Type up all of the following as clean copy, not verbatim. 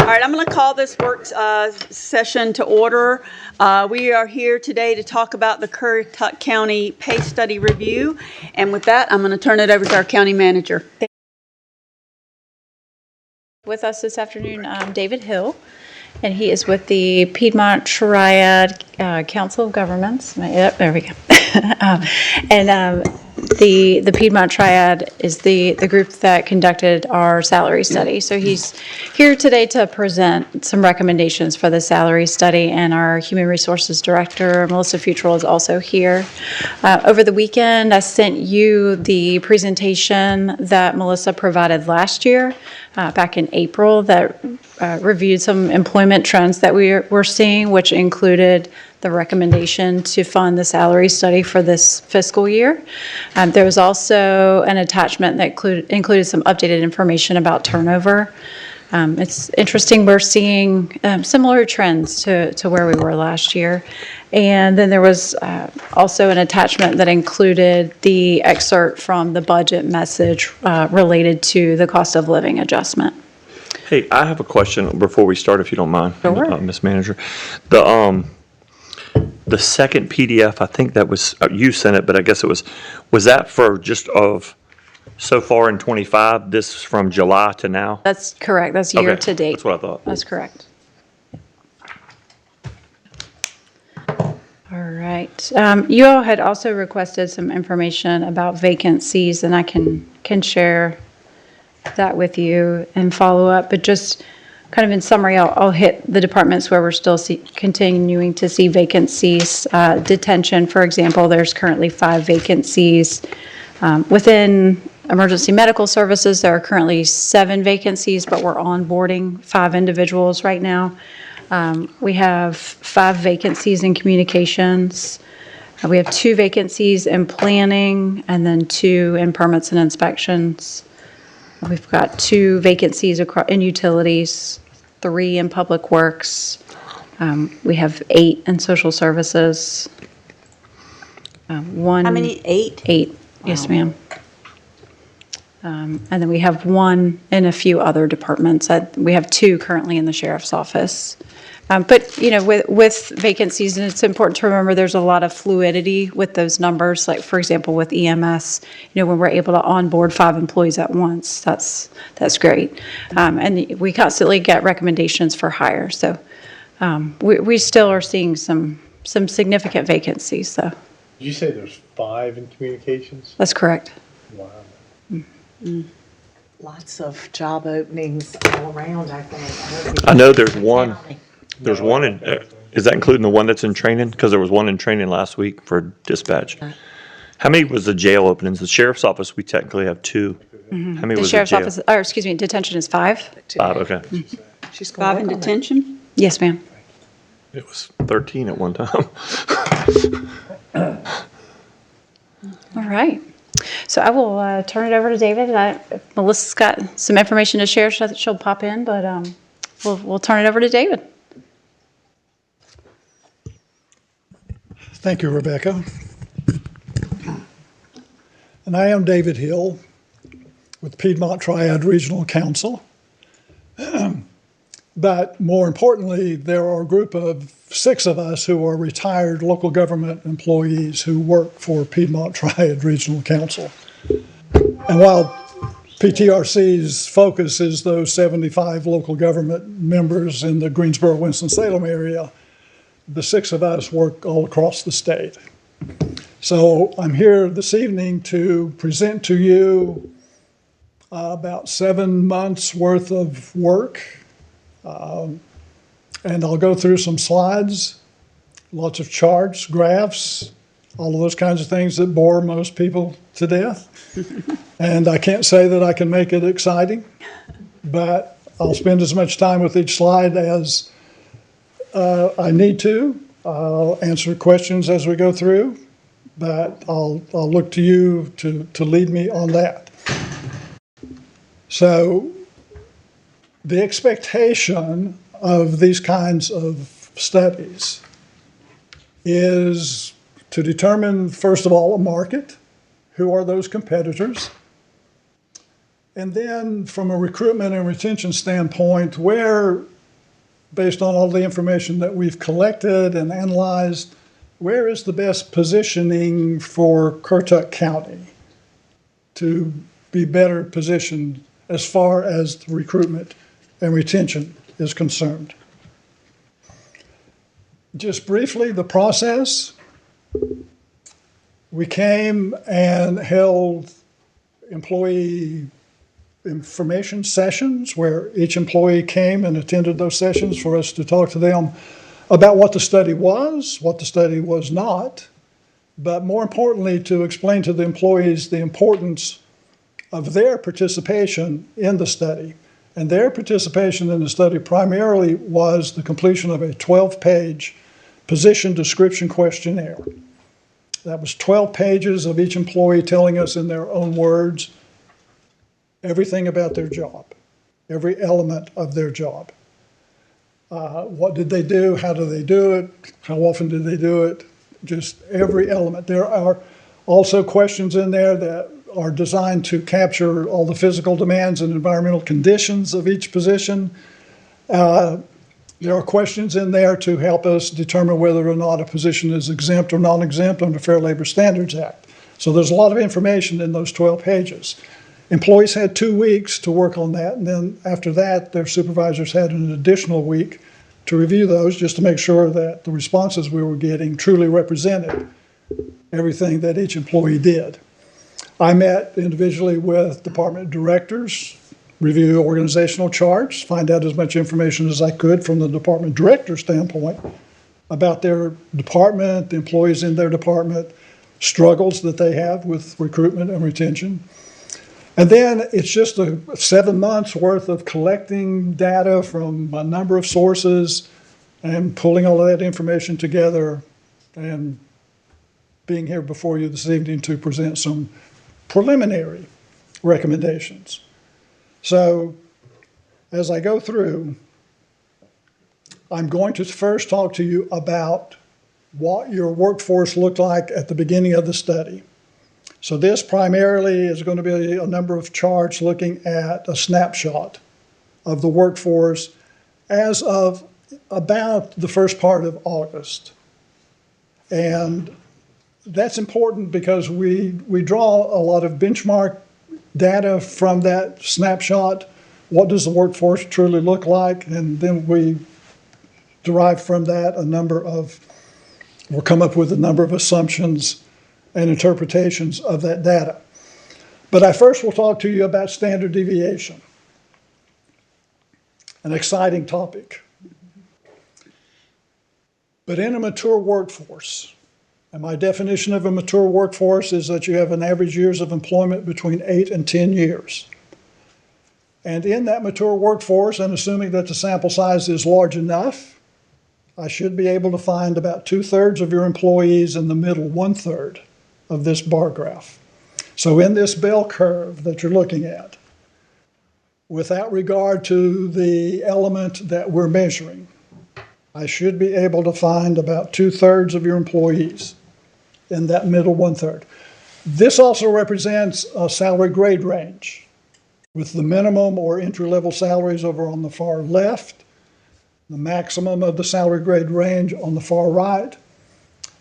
All right, I'm going to call this work session to order. We are here today to talk about the Currituck County Pay Study Review. And with that, I'm going to turn it over to our county manager. With us this afternoon, David Hill, and he is with the Piedmont Triad Council of Governments. Yep, there we go. The Piedmont Triad is the group that conducted our salary study. So he's here today to present some recommendations for the salary study, and our Human Resources Director, Melissa Futrell, is also here. Over the weekend, I sent you the presentation that Melissa provided last year, back in April, that reviewed some employment trends that we're seeing, which included the recommendation to fund the salary study for this fiscal year. There was also an attachment that included some updated information about turnover. It's interesting, we're seeing similar trends to where we were last year. And then there was also an attachment that included the excerpt from the budget message related to the cost of living adjustment. Hey, I have a question before we start, if you don't mind, Sure. Ms. Manager. The second PDF, I think that was, you sent it, but I guess was that for just of so far in 25, this from July to now? That's correct. That's year Okay, to date. that's what I thought. That's correct. All right. You all had also requested some information about vacancies, and I can share that with you and follow up. But just kind of in summary, I'll hit the departments where we're still continuing to see vacancies. Detention, for example, there's currently 5 vacancies. Within emergency medical services, there are currently 7 vacancies, but we're onboarding 5 individuals right now. We have 5 vacancies in communications. We have 2 vacancies in planning, and then 2 in permits and inspections. We've got 2 vacancies in utilities, 3 in public works. We have 8 in social services. 1. How many? 8? 8, yes, ma'am. And then we have 1 in a few other departments. We have 2 currently in the sheriff's office. But, you know, with vacancies, and it's important to remember there's a lot of fluidity with those numbers. Like, for example, with EMS, you know, when we're able to onboard 5 employees at once, that's great. And we constantly get recommendations for hire. So we still are seeing some significant vacancies, though. Did you say there's 5 in communications? That's correct. Wow. Lots of job openings all around, I think. I know there's one. There's one in, is that including the one that's in training? Because there was one in training last week for dispatch. How many was the jail openings? The sheriff's office, we technically have 2. How many The was the sheriff's jail? office, or excuse me, detention is 5. 5, okay. She's gonna 5 in work on that. detention? Yes, ma'am. It was 13 at one time. All right. So I will turn it over to David. Melissa's got some information to share, so she'll pop in, but we'll turn it over to David. Thank you, Rebecca. And I am David Hill with Piedmont Triad Regional Council. But more importantly, there are a group of 6 of us who are retired local government employees who work for Piedmont Triad Regional Council. And while PTRC's focus is those 75 local government members in the Greensboro, Winston-Salem area, the 6 of us work all across the state. So I'm here this evening to present to you about 7 months worth of work. And I'll go through some slides, lots of charts, graphs, all of those kinds of things that bore most people to death. And I can't say that I can make it exciting, but I'll spend as much time with each slide as I need to. I'll answer questions as we go through, but I'll look to you to lead me on that. So the expectation of these kinds of studies is to determine, first of all, a market. Who are those competitors? And then from a recruitment and retention standpoint, where based on all the information that we've collected and analyzed, where is the best positioning for Currituck County to be better positioned as far as the recruitment and retention is concerned? Just briefly, the process. We came and held employee information sessions where each employee came and attended those sessions for us to talk to them about what the study was, what the study was not, but more importantly, to explain to the employees the importance of their participation in the study. And their participation in the study primarily was the completion of a 12-page position description questionnaire. That was 12 pages of each employee telling us in their own words everything about their job, every element of their job. What did they do? How do they do it? How often did they do it? Just every element. There are also questions in there that are designed to capture all the physical demands and environmental conditions of each position. There are questions in there to help us determine whether or not a position is exempt or non-exempt under Fair Labor Standards Act. So there's a lot of information in those 12 pages. Employees had 2 weeks to work on that, and then after that, their supervisors had an additional week to review those just to make sure that the responses we were getting truly represented everything that each employee did. I met individually with department directors, review organizational charts, find out as much information as I could from the department director standpoint about their department, the employees in their department, struggles that they have with recruitment and retention. And then it's just 7 months worth of collecting data from a number of sources and pulling all of that information together and being here before you this evening to present some preliminary recommendations. So as I go through, I'm going to first talk to you about what your workforce looked like at the beginning of the study. So this primarily is going to be a number of charts looking at a snapshot of the workforce as of about the first part of August. And that's important because we draw a lot of benchmark data from that snapshot. What does the workforce truly look like? And then we derive from that we'll come up with a number of assumptions and interpretations of that data. But I first will talk to you about standard deviation, an exciting topic. But in a mature workforce, and my definition of a mature workforce is that you have an average years of employment between 8 and 10 years. And in that mature workforce, and assuming that the sample size is large enough, I should be able to find about 2/3 of your employees in the middle 1/3 of this bar graph. So in this bell curve that you're looking at, without regard to the element that we're measuring, I should be able to find about 2/3 of your employees in that middle 1/3. This also represents a salary grade range, with the minimum or entry-level salaries over on the far left, the maximum of the salary grade range on the far right,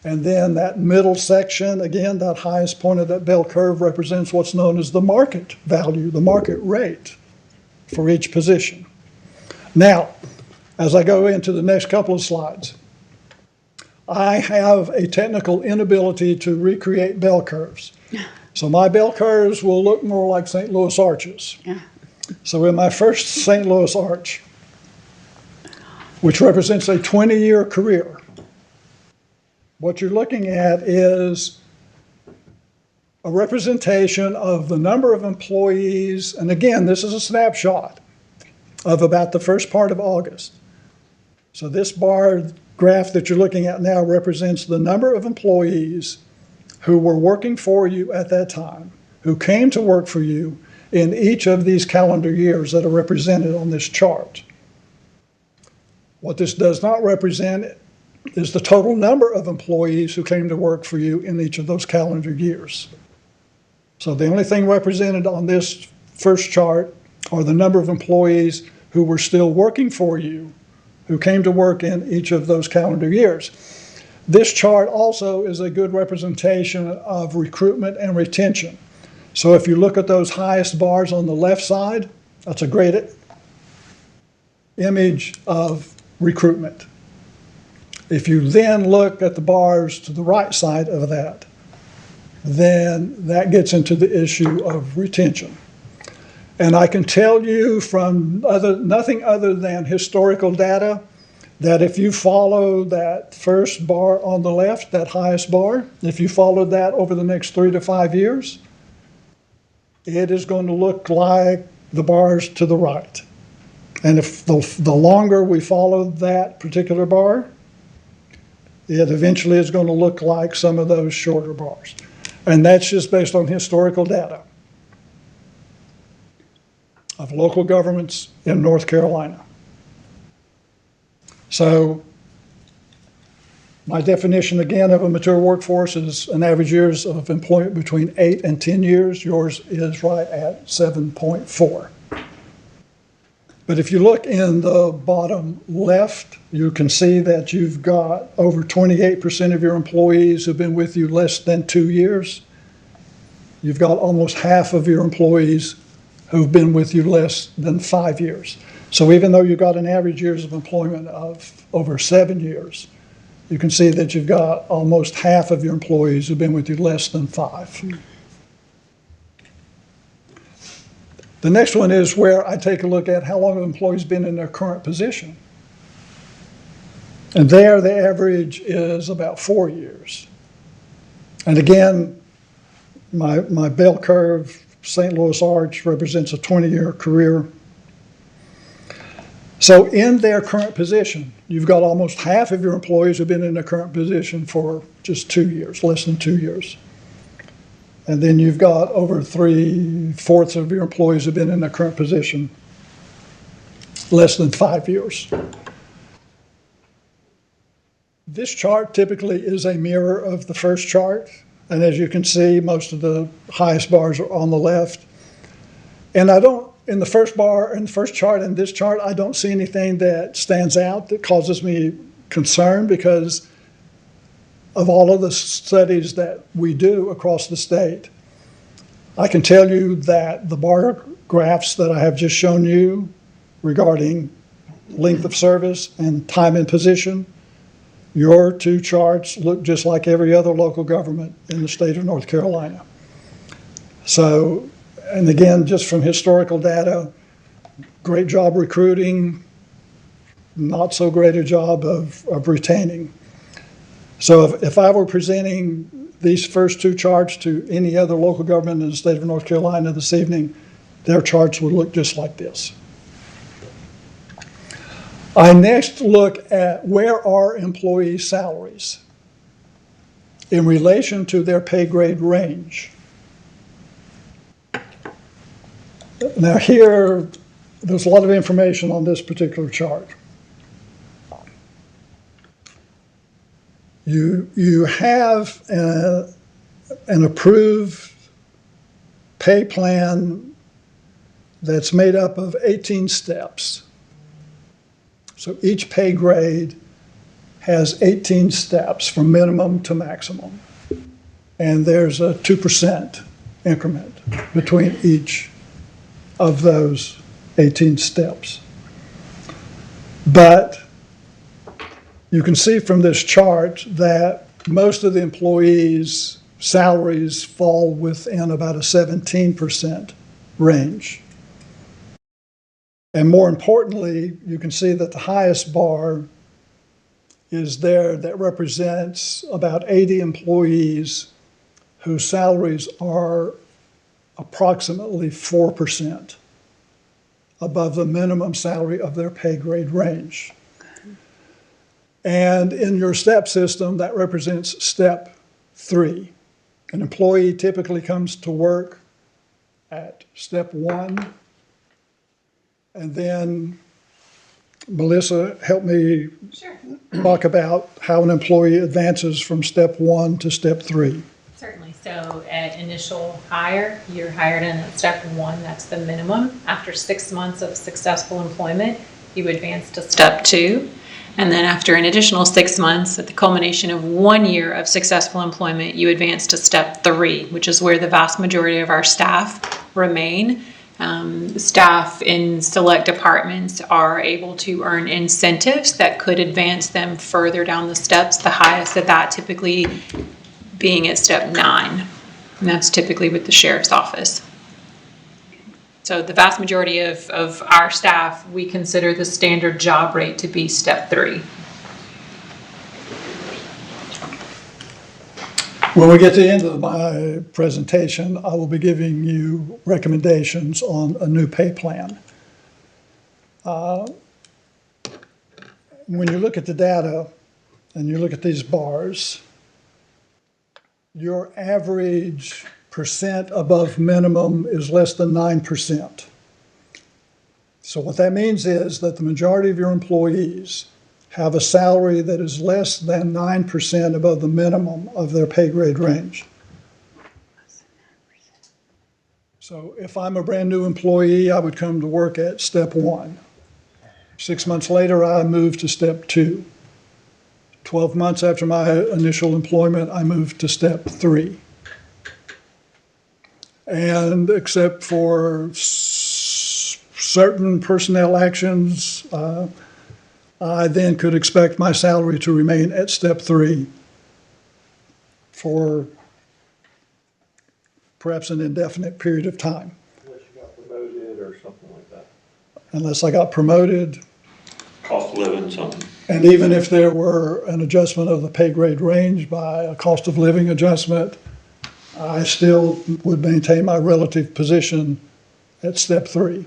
and then that middle section, again, that highest point of that bell curve represents what's known as the market value, the market rate for each position. Now, as I go into the next couple of slides, I have a technical inability to recreate bell curves. So my bell curves will look more like St. Louis arches. Yeah. So in my first St. Louis arch, which represents a 20-year career, what you're looking at is a representation of the number of employees, and again, this is a snapshot of about the first part of August. So this bar graph that you're looking at now represents the number of employees who were working for you at that time, who came to work for you in each of these calendar years that are represented on this chart. What this does not represent is the total number of employees who came to work for you in each of those calendar years. So the only thing represented on this first chart are the number of employees who were still working for you who came to work in each of those calendar years. This chart also is a good representation of recruitment and retention. So if you look at those highest bars on the left side, that's a great image of recruitment. If you then look at the bars to the right side of that, then that gets into the issue of retention. And I can tell you from nothing other than historical data that if you follow that first bar on the left, that highest bar, if you followed that over the next 3 to 5 years, it is going to look like the bars to the right. And if the longer we follow that particular bar, it eventually is going to look like some of those shorter bars. And that's just based on historical data of local governments in North Carolina. So my definition again of a mature workforce is an average years of employment between 8 and 10 years. Yours is right at 7.4. But if you look in the bottom left, you can see that you've got over 28% of your employees who've been with you less than 2 years. You've got almost half of your employees who've been with you less than 5 years. So even though you've got an average years of employment of over 7 years, you can see that you've got almost half of your employees who've been with you less than 5. The next one is where I take a look at how long have employees been in their current position. And there the average is about 4 years. And again, my bell curve, St. Louis Arch, represents a 20-year career. So in their current position, you've got almost half of your employees who've been in their current position for just 2 years, less than 2 years. And then you've got over 3/4 of your employees who've been in their current position less than 5 years. This chart typically is a mirror of the first chart. And as you can see, most of the highest bars are on the left. And in the first bar, in the first chart and this chart, I don't see anything that stands out that causes me concern because of all of the studies that we do across the state. I can tell you that the bar graphs that I have just shown you regarding length of service and time in position, your two charts look just like every other local government in the state of North Carolina. So, and again, just from historical data, great job recruiting, not so great a job of retaining. So if I were presenting these first two charts to any other local government in the state of North Carolina this evening, their charts would look just like this. I next look at where are employee salaries in relation to their pay grade range. Now here, there's a lot of information on this particular chart. You have an approved pay plan that's made up of 18 steps. So each pay grade has 18 steps from minimum to maximum. And there's a 2% increment between each of those 18 steps. But you can see from this chart that most of the employees' salaries fall within about a 17% range. And more importantly, you can see that the highest bar is there that represents about 80 employees whose salaries are approximately 4% above the minimum salary of their pay grade range. And in your step system, that represents step 3. An employee typically comes to work at step 1. And then, Melissa, help me talk about how an employee advances from step 1 to step 3. Certainly. So at initial hire, you're hired in at step 1, that's the minimum. After 6 months of successful employment, you advance to step 2. And then after an additional 6 months, at the culmination of 1 year of successful employment, you advance to step 3, which is where the vast majority of our staff remain. Staff in select departments are able to earn incentives that could advance them further down the steps, the highest of that typically being at step 9. And that's typically with the sheriff's office. So the vast majority of our staff, we consider the standard job rate to be step 3. When we get to the end of my presentation, I will be giving you recommendations on a new pay plan. When you look at the data and you look at these bars, your average percent above minimum is less than 9%. So what that means is that the majority of your employees have a salary that is less than 9% above the minimum of their pay grade range. So if I'm a brand new employee, I would come to work at step 1. 6 months later, I move to step 2. 12 months after my initial employment, I moved to step 3. And except for certain personnel actions, I then could expect my salary to remain at step 3 for perhaps an indefinite period of time. Unless you got promoted or something like that. Unless I got promoted, Cost of living, something. and even if there were an adjustment of the pay grade range by a cost of living adjustment, I still would maintain my relative position at step 3.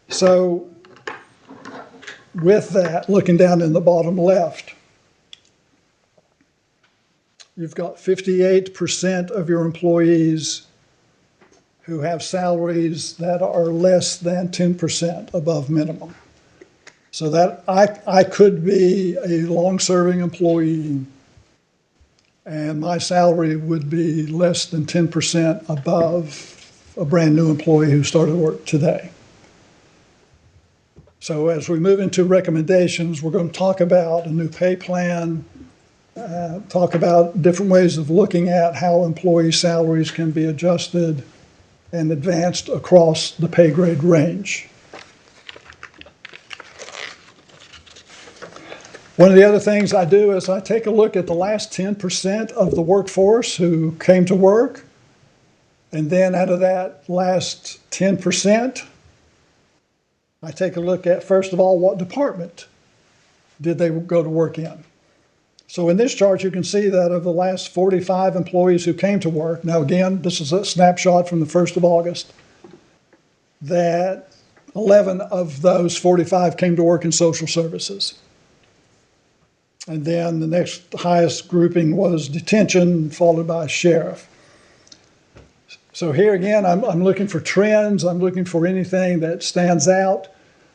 So with that, looking down in the bottom left, you've got 58% of your employees who have salaries that are less than 10% above minimum. So that I could be a long-serving employee and my salary would be less than 10% above a brand new employee who started work today. So as we move into recommendations, we're going to talk about a new pay plan, talk about different ways of looking at how employee salaries can be adjusted and advanced across the pay grade range. One of the other things I do is I take a look at the last 10% of the workforce who came to work, and then out of that last 10%, I take a look at, first of all, what department did they go to work in. So in this chart, you can see that of the last 45 employees who came to work, now again, this is a snapshot from the 1st of August, that 11 of those 45 came to work in social services. And then the next highest grouping was detention, followed by sheriff. So here again, I'm looking for trends. I'm looking for anything that stands out.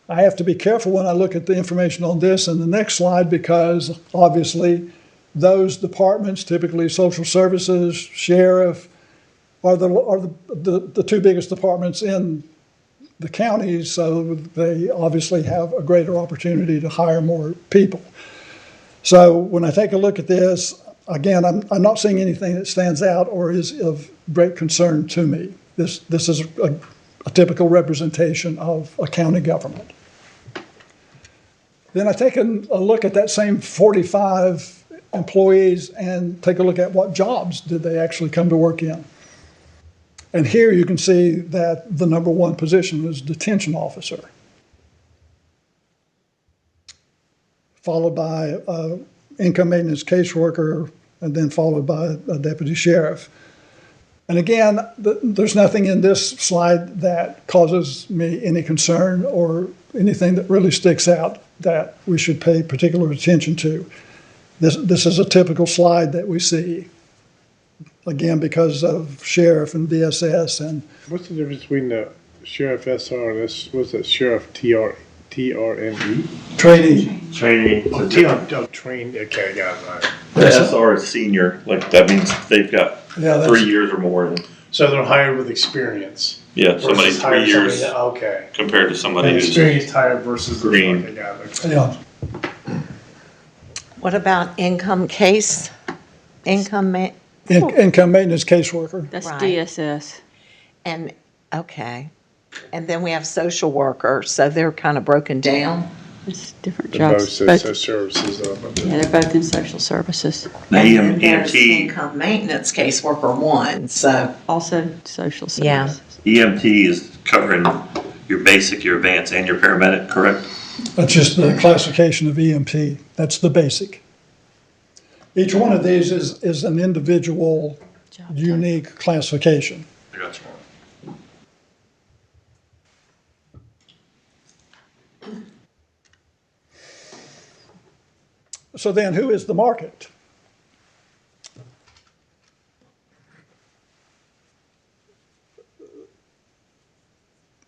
I have to be careful when I look at the information on this and the next slide because obviously those departments, typically social services, sheriff, are the two biggest departments in the county, so they obviously have a greater opportunity to hire more people. So when I take a look at this, again, I'm not seeing anything that stands out or is of great concern to me. This is a typical representation of a county government. Then I take a look at that same 45 employees and take a look at what jobs did they actually come to work in. And here you can see that the number one position is detention officer, followed by income maintenance caseworker, and then followed by a deputy sheriff. And again, there's nothing in this slide that causes me any concern or anything that really sticks out that we should pay particular attention to. This is a typical slide that we see, again, because of sheriff and DSS. And What's the difference between the sheriff SR and this, what's that, sheriff TRNE? trainee. Training. Oh, TR, trained, okay, got it, all right. The SR is senior, like that means they've got Yeah, that's- 3 years or more. So they're hired with experience. Yeah, somebody versus 3 hire somebody years that- Okay. compared to somebody An who's experienced hire versus. green. Okay, got it. Yeah. What about income case? Income ma, Income maintenance caseworker. That's Right. DSS. and, okay. And then we have social worker, so they're kind of broken down. It's different They're both jobs. social services. Yeah, they're both in social services. The And then there's EMT, income maintenance caseworker one, so, Also social Yeah. services. EMT is covering your basic, your advanced, and your paramedic, correct? That's just the classification of EMT. That's the basic. Each one of these is an individual, Job type. unique classification. I got you. So then, who is the market?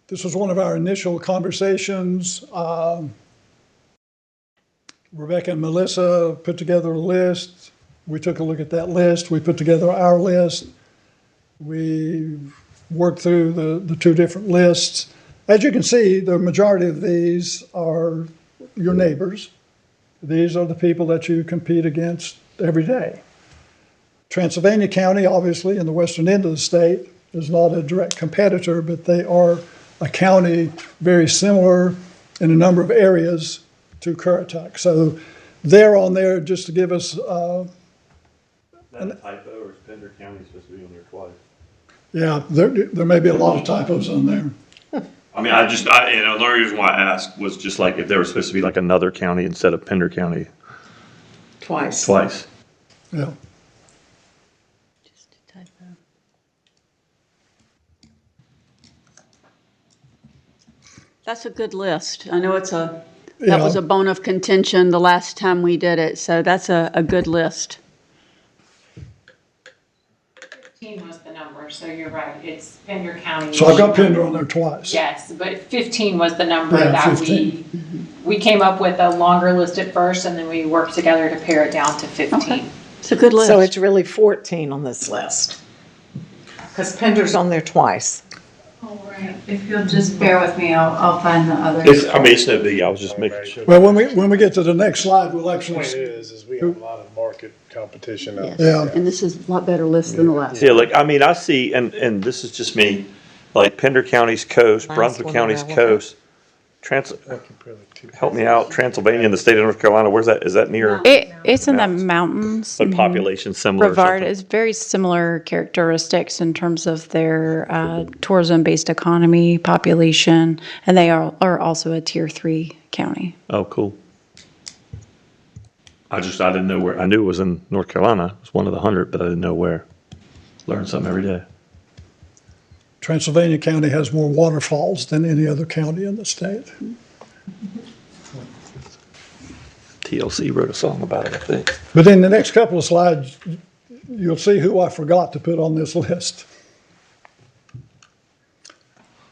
This was one of our initial conversations. Rebecca and Melissa put together a list. We took a look at that list. We put together our list. We worked through the two different lists. As you can see, the majority of these are your neighbors. These are the people that you compete against every day. Transylvania County, obviously, in the western end of the state, is not a direct competitor, but they are a county very similar in a number of areas to Currituck. So they're on there just to give us, That typo, or is Pender County supposed to be on there twice? yeah, there may be a lot of typos on there. I mean, the only reason why I asked was just like if there was supposed to be like another county instead of Pender County twice. twice. Yeah. Just a typo. That's a good list. I know that was Yeah. a bone of contention the last time we did it, so that's a good list. 15 was the number, so you're right, it's Pender County. So I've got Pender on there twice. Yes, but 15 was the number Yeah, that 15. we came up with a longer list at first, and then we worked together to pare it down to 15. Okay. It's a good list. So it's really 14 on this list. Because Pender's on there twice. All right, if you'll just bear with me, I'll find the other. It's no big. I was just making sure. Well, when we get to the next slide, we'll Point actually, is we have a lot of market competition out Yes. there. yeah. And this is a lot better list than the last. Yeah, like, I mean, I see, and this is just me, like Pender County's coast, Nice Brunswick one, County's Rebecca. coast, help me out, Transylvania in the state of North Carolina, where's that? Is that near? It's in the Mountains. mountains. But population similar or Brevard something? is very similar characteristics in terms of their tourism-based economy, population, and they are also a Tier 3 county. Oh, cool. I didn't know where, I knew it was in North Carolina, it was one of the 100, but I didn't know where. Learn something every day. Transylvania County has more waterfalls than any other county in the state. TLC wrote a song about it, I think. But in the next couple of slides, you'll see who I forgot to put on this list.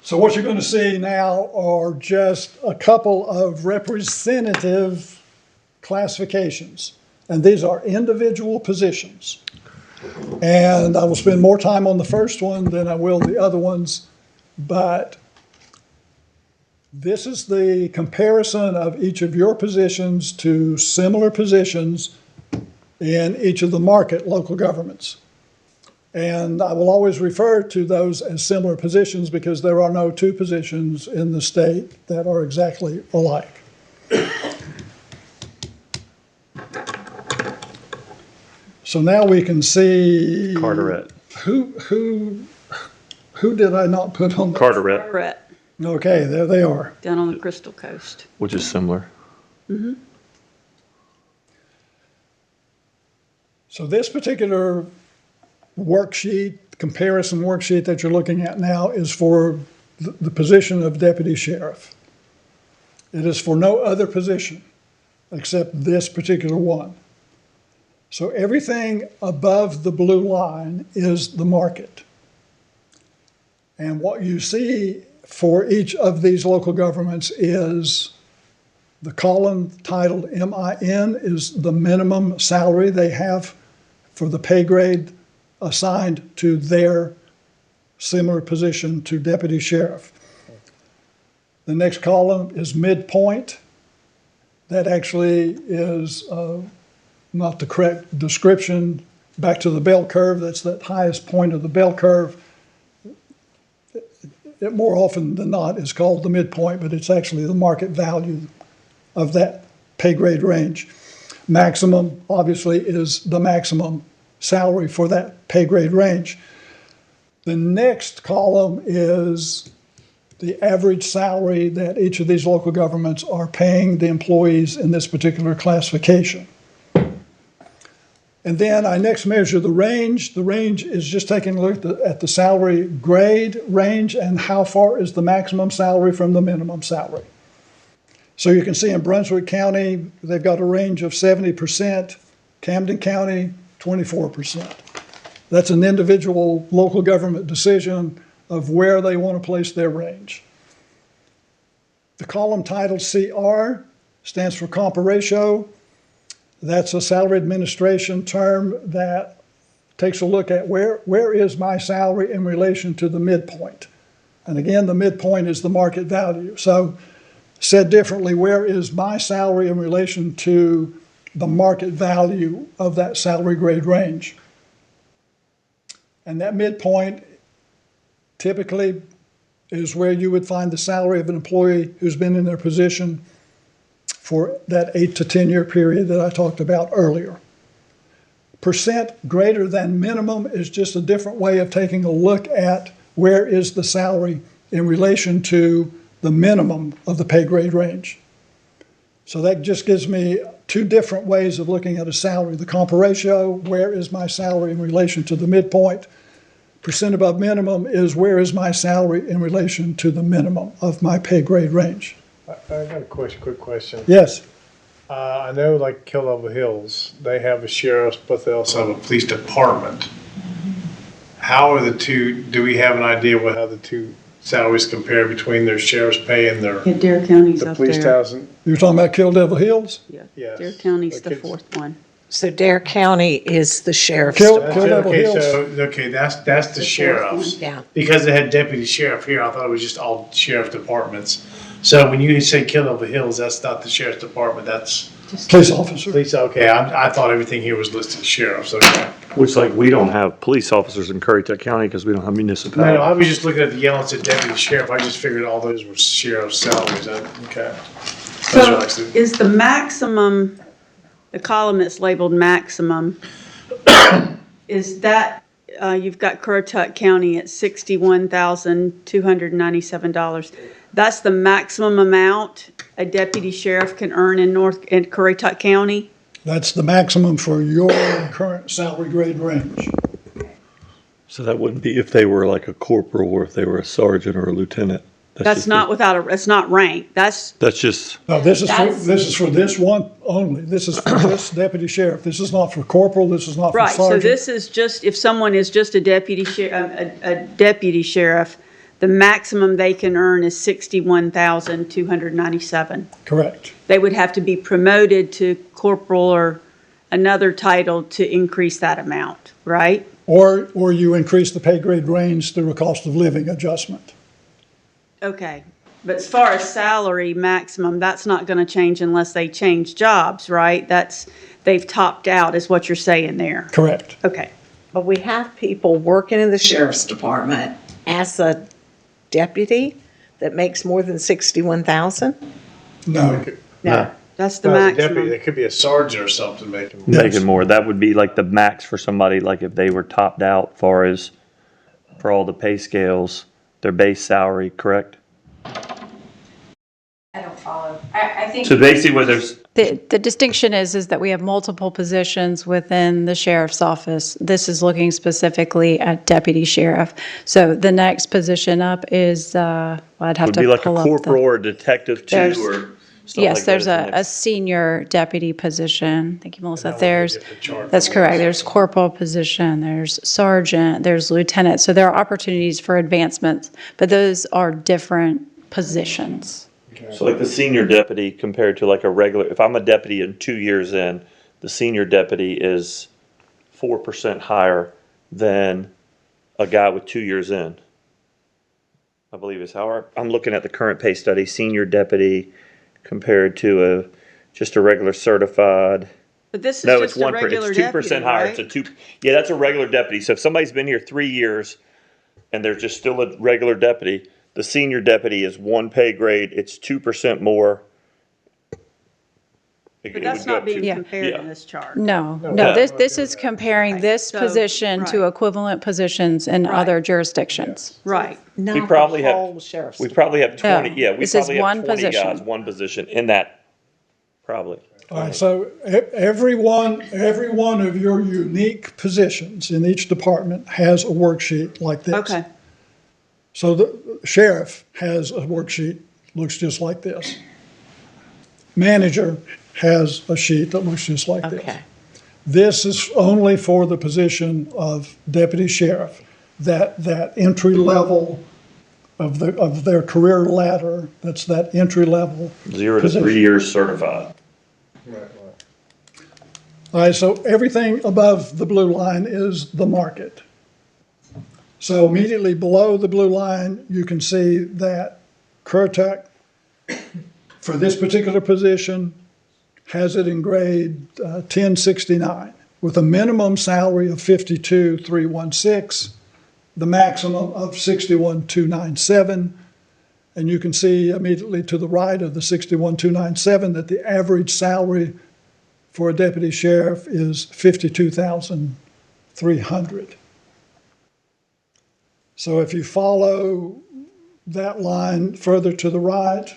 So what you're going to see now are just a couple of representative classifications. And these are individual positions. And I will spend more time on the first one than I will the other ones. But this is the comparison of each of your positions to similar positions in each of the market local governments. And I will always refer to those as similar positions because there are no two positions in the state that are exactly alike. So now we can see Carteret. who did I not put on? Carteret, Correct. Okay, there they are. Down on the Crystal Coast. which is similar. So this particular worksheet, comparison worksheet that you're looking at now is for the position of deputy sheriff. It is for no other position except this particular one. So everything above the blue line is the market. And what you see for each of these local governments is the column titled MIN is the minimum salary they have for the pay grade assigned to their similar position to deputy sheriff. The next column is midpoint. That actually is not the correct description. Back to the bell curve, that's that highest point of the bell curve. It more often than not is called the midpoint, but it's actually the market value of that pay grade range. Maximum, obviously, is the maximum salary for that pay grade range. The next column is the average salary that each of these local governments are paying the employees in this particular classification. And then I next measure the range. The range is just taking a look at the salary grade range and how far is the maximum salary from the minimum salary. So you can see in Brunswick County, they've got a range of 70%, Camden County, 24%. That's an individual local government decision of where they want to place their range. The column titled CR stands for comp ratio. That's a salary administration term that takes a look at where is my salary in relation to the midpoint. And again, the midpoint is the market value. So said differently, where is my salary in relation to the market value of that salary grade range? And that midpoint typically is where you would find the salary of an employee who's been in their position for that 8 to 10 year period that I talked about earlier. Percent greater than minimum is just a different way of taking a look at where is the salary in relation to the minimum of the pay grade range. So that just gives me two different ways of looking at a salary. The comp ratio, where is my salary in relation to the midpoint? Percent above minimum is where is my salary in relation to the minimum of my pay grade range. I got a quick question. Yes, I know like Kill Level Hills, they have a sheriff's, but they also have a police department. How are the two, do we have an idea how the two salaries compare between their sheriff's pay and their, Yeah, Dare County's the up police there. thousand? you're talking about Kill Devil Hills? Yeah, Yes. Dare County's Like the it's- fourth one. So Dare County is the sheriff's Kill department. Devil Okay, Hills. so, okay, that's the sheriff's. Yeah. Because they had deputy sheriff here, I thought it was just all sheriff departments. So when you say Kill Level Hills, that's not the sheriff's department, that's Police officer. police, okay, I thought everything here was listed as sheriff's, okay. Which, like, we don't have police officers in Currituck County because we don't have No, I municipalities. was just looking at the yellow, it said deputy sheriff, I just figured all those were sheriff's salaries, okay. Those are So like is the maximum, the column that's labeled maximum, is that, you've got Currituck County at $61,297. That's the maximum amount a deputy sheriff can earn in Currituck County? That's the maximum for your current salary grade range. So that wouldn't be if they were like a corporal or if they were a sergeant or a lieutenant. That's just not without that's not rank. That's just, No, this is for this one only. This is for this deputy sheriff. This is not for corporal, this is not for Right, so sergeant. this is just, if someone is just a deputy sheriff, the maximum they can earn is $61,297. Correct. They would have to be promoted to corporal or another title to increase that amount, right? Or you increase the pay grade range through a cost of living adjustment. Okay, but as far as salary maximum, that's not gonna change unless they change jobs, right? They've topped out is what you're saying there. Correct. Okay, But we have people working in the sheriff's department as a deputy that makes more than 61,000? No, no, that's the As a deputy, maximum. they could be a sergeant or something making. making more. That would be like the max for somebody, like if they were topped out far as for all the pay scales, their base salary, correct? I don't follow. I think. So basically what there's, The distinction is that we have multiple positions within the sheriff's office. This is looking specifically at deputy sheriff. So the next position up is, I'd have would to be like a pull up the. corporal or a detective too, There's- or stuff Yes, like there's that. a senior deputy position. Thank you, Melissa. that would be a There's, different chart that's for correct. those. There's corporal position, there's sergeant, there's lieutenant. So there are opportunities for advancements, but those are different positions. So like the senior deputy compared to like a regular, if I'm a deputy and 2 years in, the senior deputy is 4% higher than a guy with 2 years in. I believe is how I'm looking at the current pay study, senior deputy compared to just a regular certified. But this is No, it's just a 1%, regular it's deputy, 2% higher. right? It's a yeah, that's a regular deputy. So if somebody's been here 3 years and they're just still a regular deputy, the senior deputy is one pay grade, it's 2% more. But that's not being Yeah. compared in Yeah. this chart. No, Yeah. no, this is comparing this So, position to right. equivalent positions in Right. other jurisdictions. Right. Not We the probably have, whole sheriff's we probably have 20, No, yeah, we this is probably have one 20 guys, position. one position in that, probably. All right, so every one of your unique positions in each department has a worksheet like this. Okay. So the sheriff has a worksheet, looks just like this. Manager has a sheet that looks just like this. Okay. This is only for the position of deputy sheriff, that entry level of their career ladder, that's that entry level. 0 to 3 years certified. All right, so everything above the blue line is the market. So immediately below the blue line, you can see that Currituck, for this particular position, has it in grade 1069 with a minimum salary of 52,316, the maximum of 61,297. And you can see immediately to the right of the 61,297 that the average salary for a deputy sheriff is 52,300. So if you follow that line further to the right,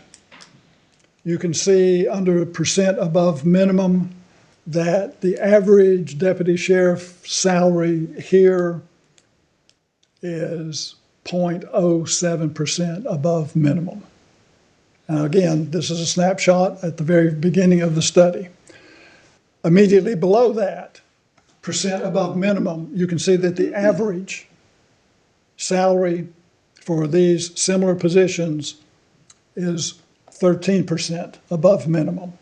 you can see under percent above minimum that the average deputy sheriff salary here is 0.07% above minimum. Now again, this is a snapshot at the very beginning of the study. Immediately below that, percent above minimum, you can see that the average salary for these similar positions is 13% above minimum.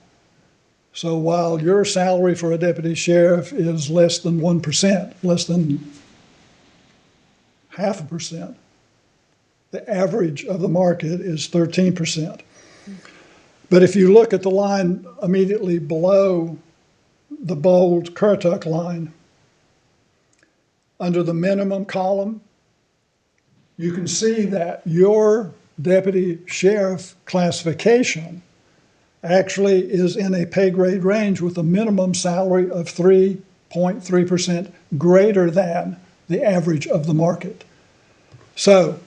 So while your salary for a deputy sheriff is less than 1%, less than 0.5%, the average of the market is 13%. But if you look at the line immediately below the bold Currituck line, under the minimum column, you can see that your deputy sheriff classification actually is in a pay grade range with a minimum salary of 3.3% greater than the average of the market. So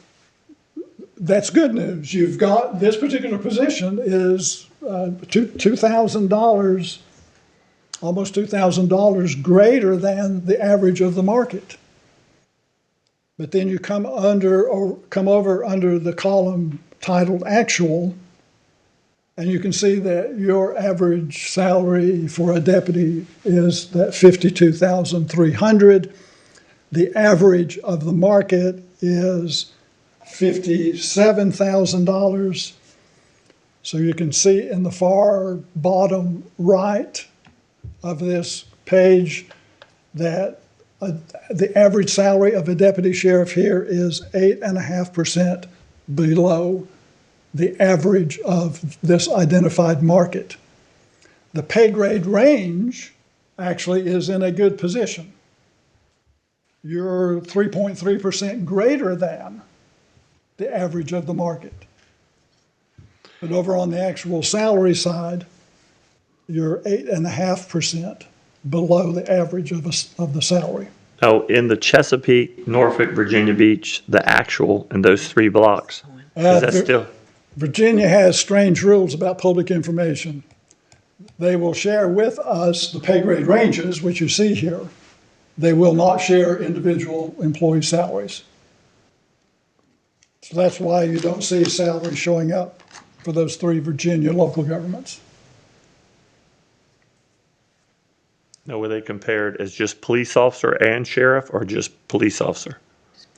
that's good news. You've got this particular position is $2,000, almost $2,000 greater than the average of the market. But then you come over under the column titled actual, and you can see that your average salary for a deputy is that 52,300. The average of the market is $57,000. So you can see in the far bottom right of this page that the average salary of a deputy sheriff here is 8.5% below the average of this identified market. The pay grade range actually is in a good position. You're 3.3% greater than the average of the market. But over on the actual salary side, you're 8.5% below the average of the salary. Now, in the Chesapeake, Norfolk, Virginia Beach, the actual in those 3 blocks, is that still? Virginia has strange rules about public information. They will share with us the pay grade ranges, which you see here. They will not share individual employee salaries. So that's why you don't see salaries showing up for those 3 Virginia local governments. Now, were they compared as just police officer and sheriff, or just police officer?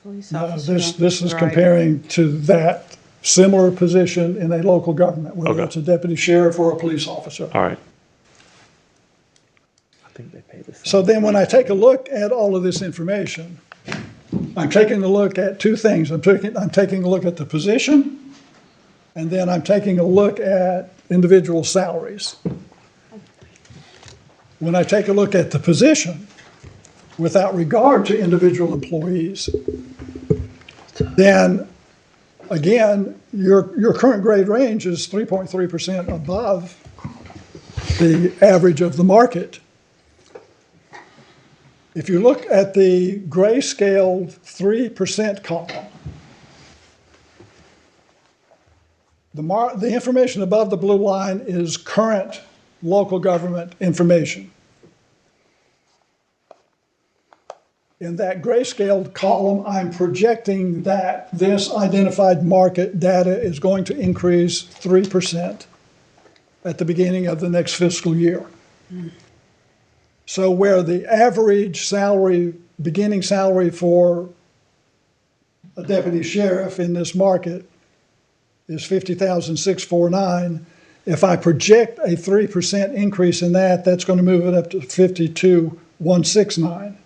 Police No, officer. this is Right. comparing to that similar position in a local government, whether Okay. it's a deputy sheriff or a police officer. All right. I think they pay the same. So then when I take a look at all of this information, I'm taking a look at two things. I'm taking a look at the position, and then I'm taking a look at individual salaries. When I take a look at the position, without regard to individual employees, then again, your current grade range is 3.3% above the average of the market. If you look at the grayscale 3% column, the information above the blue line is current local government information. In that grayscale column, I'm projecting that this identified market data is going to increase 3% at the beginning of the next fiscal year. So where the average salary, beginning salary for a deputy sheriff in this market is $50,649, if I project a 3% increase in that, that's going to move it up to $52,169.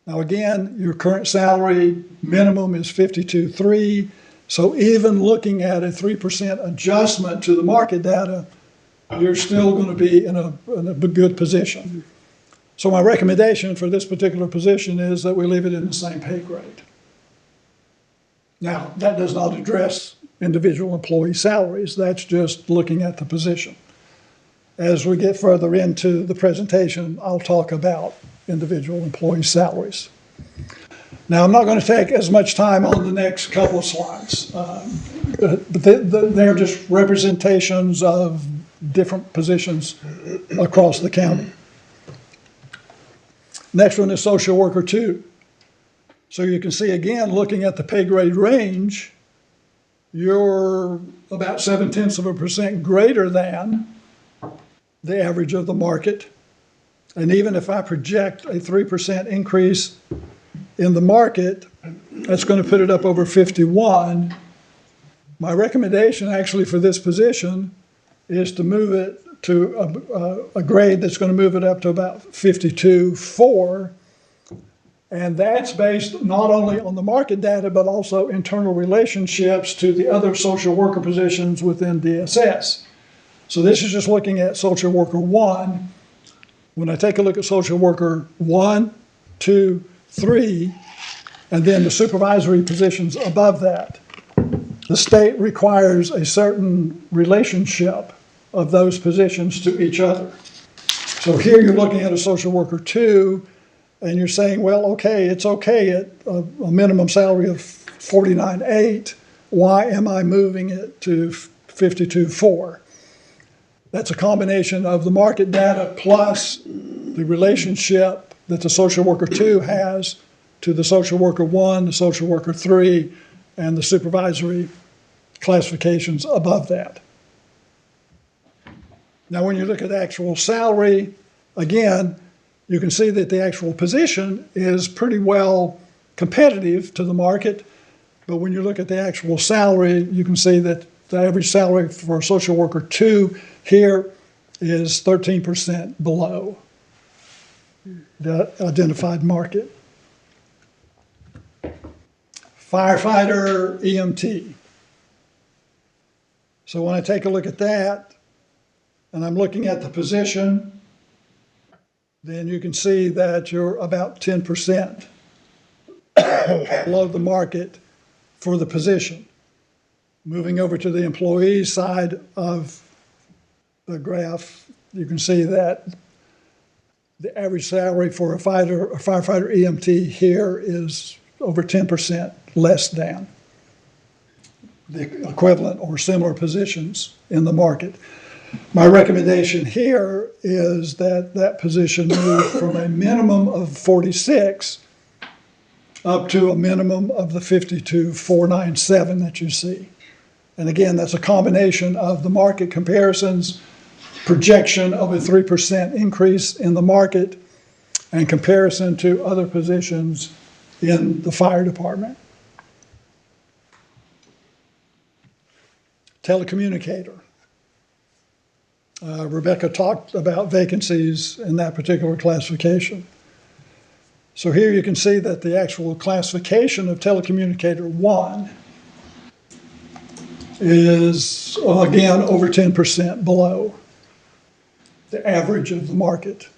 Now again, your current salary minimum is $52,300, so even looking at a 3% adjustment to the market data, you're still going to be in a good position. So my recommendation for this particular position is that we leave it in the same pay grade. Now, that does not address individual employee salaries. That's just looking at the position. As we get further into the presentation, I'll talk about individual employee salaries. Now, I'm not going to take as much time on the next couple of slides, but they're just representations of different positions across the county. Next one is social worker 2. So you can see again, looking at the pay grade range, you're about 0.7% greater than the average of the market. And even if I project a 3% increase in the market, that's going to put it up over 51. My recommendation actually for this position is to move it to a grade that's going to move it up to about 52.4. And that's based not only on the market data, but also internal relationships to the other social worker positions within DSS. So this is just looking at social worker 1. When I take a look at social worker 1, 2, 3, and then the supervisory positions above that, the state requires a certain relationship of those positions to each other. So here you're looking at a social worker 2, and you're saying, well, okay, it's okay at a minimum salary of $49,800. Why am I moving it to $52,400? That's a combination of the market data plus the relationship that the social worker 2 has to the social worker 1, the social worker 3, and the supervisory classifications above that. Now, when you look at actual salary, again, you can see that the actual position is pretty well competitive to the market. But when you look at the actual salary, you can see that the average salary for social worker 2 here is 13% below the identified market. Firefighter EMT. So when I take a look at that, and I'm looking at the position, then you can see that you're about 10% below the market for the position. Moving over to the employee side of the graph, you can see that the average salary for a firefighter EMT here is over 10% less than the equivalent or similar positions in the market. My recommendation here is that that position move from a minimum of 46 up to a minimum of the 52,497 that you see. And again, that's a combination of the market comparisons, projection of a 3% increase in the market, and comparison to other positions in the fire department. Telecommunicator. Rebecca talked about vacancies in that particular classification. So here you can see that the actual classification of telecommunicator 1 is, again, over 10% below the average of the market.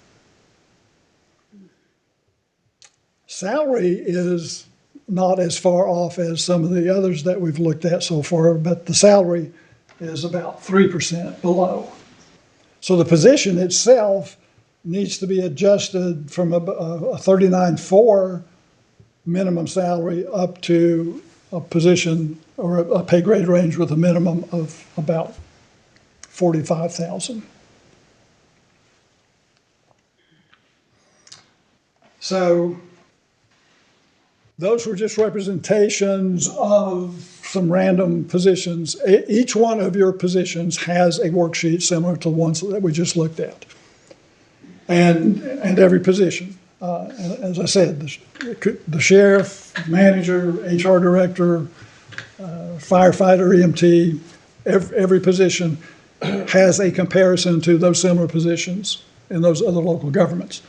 Salary is not as far off as some of the others that we've looked at so far, but the salary is about 3% below. So the position itself needs to be adjusted from a 39.4 minimum salary up to a position or a pay grade range with a minimum of about 45,000. So those were just representations of some random positions. Each one of your positions has a worksheet similar to the ones that we just looked at. And every position. As I said, the sheriff, manager, HR director, firefighter, EMT, every position has a comparison to those similar positions in those other local governments.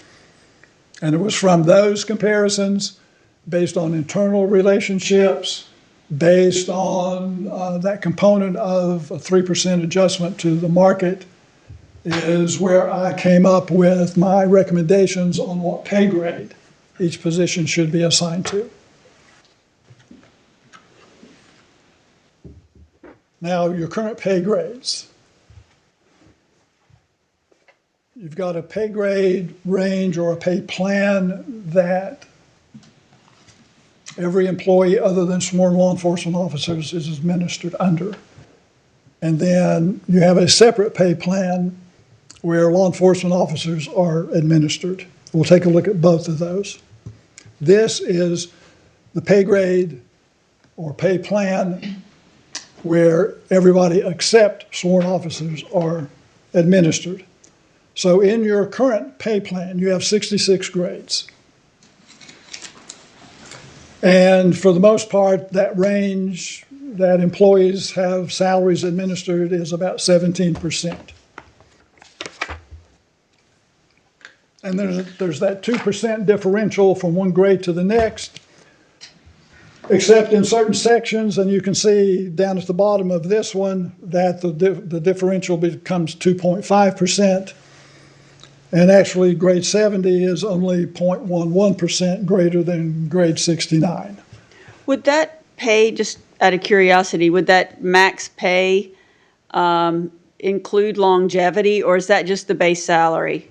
And it was from those comparisons, based on internal relationships, based on that component of a 3% adjustment to the market, is where I came up with my recommendations on what pay grade each position should be assigned to. Now, your current pay grades. You've got a pay grade range or a pay plan that every employee other than sworn law enforcement officers is administered under. And then you have a separate pay plan where law enforcement officers are administered. We'll take a look at both of those. This is the pay grade or pay plan where everybody except sworn officers are administered. So in your current pay plan, you have 66 grades. And for the most part, that range that employees have salaries administered is about 17%. And there's that 2% differential from one grade to the next, except in certain sections, and you can see down at the bottom of this one that the differential becomes 2.5%. And actually, grade 70 is only 0.11% greater than grade 69. Would that pay, just out of curiosity, would that max pay include longevity, or is that just the base salary?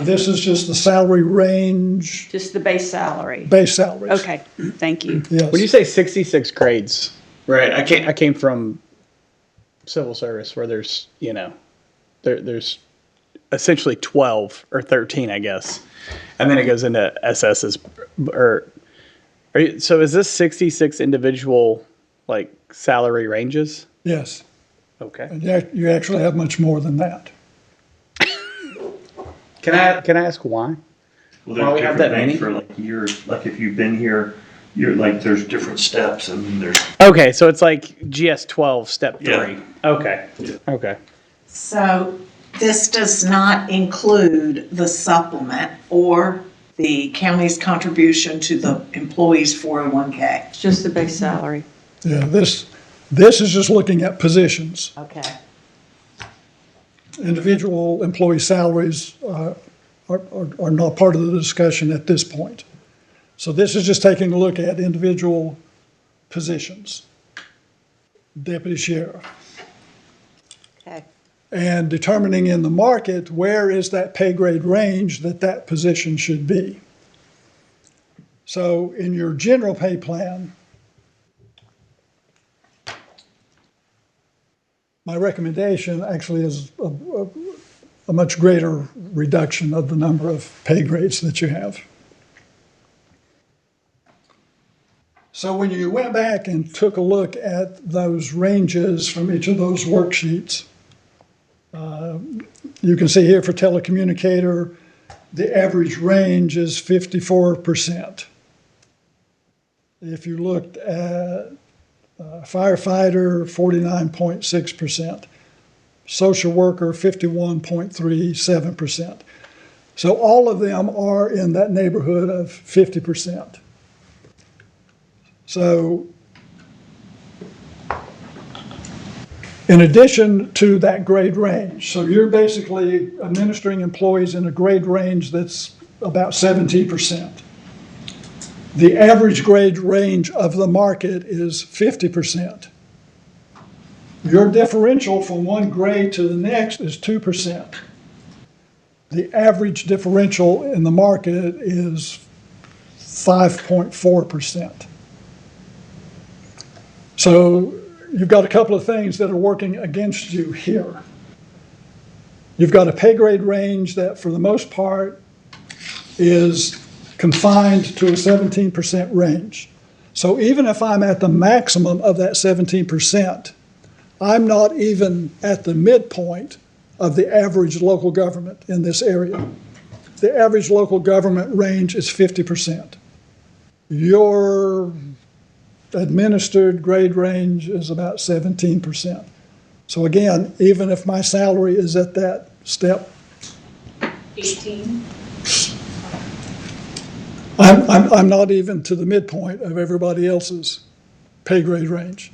This is just the salary range, Just the base salary? base salaries. Okay, thank you. Yes. When you say 66 grades, right? I came from civil service where there's, there's essentially 12 or 13, I guess. And then it goes into SS's so is this 66 individual like salary ranges? Yes. Okay. And you actually have much more than that. Can I ask why? Well, Why we have that many? For like years, like if you've been here, you're like, there's different steps and there's. Okay, so it's like GS 12 step 3. Yeah. Okay. Okay. So this does not include the supplement or the county's contribution to the employee's 401k. It's just the base salary. Yeah, this is just looking at positions. Okay. Individual employee salaries are not part of the discussion at this point. So this is just taking a look at individual positions. Deputy sheriff. Okay. And determining in the market where is that pay grade range that position should be. So in your general pay plan, my recommendation actually is a much greater reduction of the number of pay grades that you have. So when you went back and took a look at those ranges from each of those worksheets, you can see here for telecommunicator, the average range is 54%. If you looked at firefighter, 49.6%. Social worker, 51.37%. So all of them are in that neighborhood of 50%. So in addition to that grade range, so you're basically administering employees in a grade range that's about 17%. The average grade range of the market is 50%. Your differential from one grade to the next is 2%. The average differential in the market is 5.4%. So you've got a couple of things that are working against you here. You've got a pay grade range that for the most part is confined to a 17% range. So even if I'm at the maximum of that 17%, I'm not even at the midpoint of the average local government in this area. The average local government range is 50%. Your administered grade range is about 17%. So again, even if my salary is at that step 18. I'm not even to the midpoint of everybody else's pay grade range.